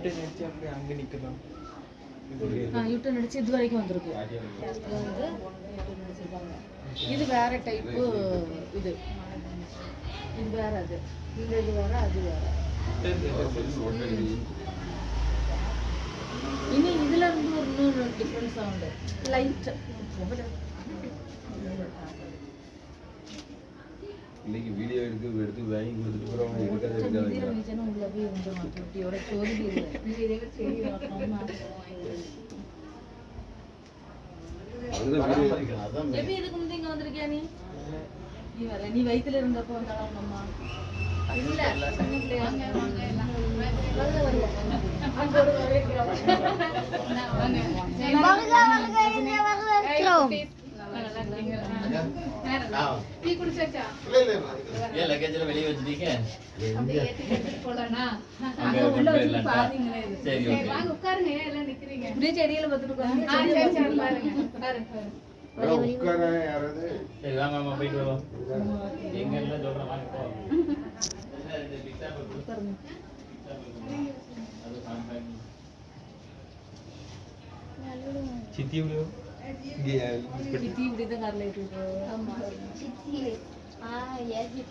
U-turn அடிச்சு அப்படியே அங்கே நிற்கலாம். யூட்டன் அடிச்சு இது வரைக்கும் வந்திருக்கு. இது வேற டைப்பு. இது இது வேற, அது இது வேற, அது வேற. இனி இதுல இருந்து ஒரு இன்னொரு டிஃபரன்ஸ் சவுண்ட் லைட். இன்னைக்கு வீடியோ எடுத்து வாங்கி கொடுத்துட்டு போறோம். இருக்காது உள்ள போய் வந்து மாட்டியோட ஸ்டோரி இல்ல. நீ இதை சரி வாங்கணும். அதான் எப்படி இதுக்கு முந்தி இங்க வந்திருக்கியா நீ? நீ வரல. நீ வயித்துல இருந்தப்போ வந்தாலும் அம்மா இல்ல சொன்னீங்களே வாங்க வாங்க எல்லாம் வரல வரல அங்க ஒரு வரேக்குறோம். வாங்க வாங்க இங்க வரேக்குறோம். நல்லா இருக்கீங்க. டீ குடிச்சாச்சா? இல்ல லக்கேஜ்ல வெளிய வச்சிட்டீங்க. அப்படியே ஏத்தி போடனா அங்க உள்ள வச்சு பாத்தீங்களே. சரி வாங்க உட்காருங்க. எல்லாம் நிக்கிறீங்க. இப்படியே செடியில பார்த்துட்டு உட்காருங்க. சரி சரி பாருங்க பாருங்க. உட்கார யாராவது. சரி வாங்க மாமா போயிட்டு வரோம். எங்க எல்லாம் சொல்றேன் வாங்க போ. சித்தி விடு. சித்தி இப்படி தான் கார்ல ஏத்திட்டு. ஆமா சித்தி. ஏஜி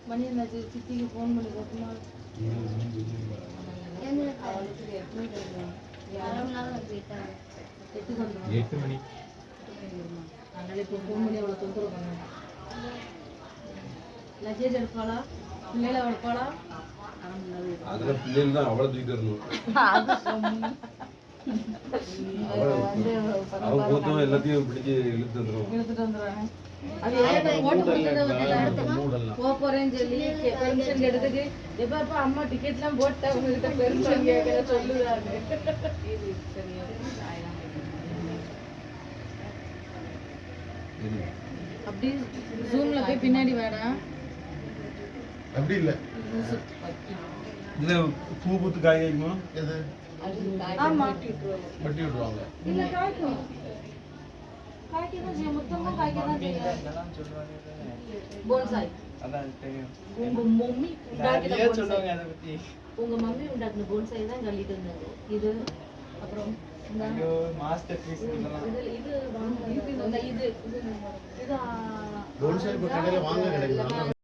மணி என்னாச்சு? சித்திக்கு ஃபோன் பண்ணி கேட்கணுமா? என்ன அவளுக்கு எட்டு போயிட்டாங்க. 8 மணி. அதனால இப்போ ஃபோன் பண்ணி அவளை தொந்தரவு பண்ணுவேன். லக்கேஜ் எடுப்பாளா? பிள்ளைகளை எடுப்பாளா? அதுல பிள்ளைங்க தான் அவளை தூக்கிட்டு வரணும். அவங்க மொத்தம் எல்லாத்தையும் பிடிச்சி இழுத்துட்டு வந்துடுறாங்க. அது ஓட்டு போக போறேன்னு சொல்லி பெர்மிஷன் எடுத்துக்கு எப்ப அம்மா டிக்கெட்லாம் போட்டா உங்ககிட்ட பெர்மிஷன் கேட்க சொல்லுறாங்க. அப்படி ஜூம்ல போய் பின்னாடி வாடா. அப்படி இல்ல இதுல பூ பூத்து காய் வைக்குமா? ஆமா பட்டி விடுவாங்க. இல்ல காய்க்கும். காய்க்கதான் செய்யும். மொத்தமா காய்க்கதான் செய்யும். போன்சாய். அதான் தெரியும். உங்க மம்மி நிறைய சொல்லுவாங்க அதை பத்தி. உங்க மம்மி உண்டாக்குன போன்சாய் தான் கழிட்டு இருந்தாங்க. இது அப்புறம் ஐயோ மாஸ்டர் பீஸ் இதெல்லாம். இது இது இது போன்சாய் இப்ப கடையில வாங்க கிடைக்குமா?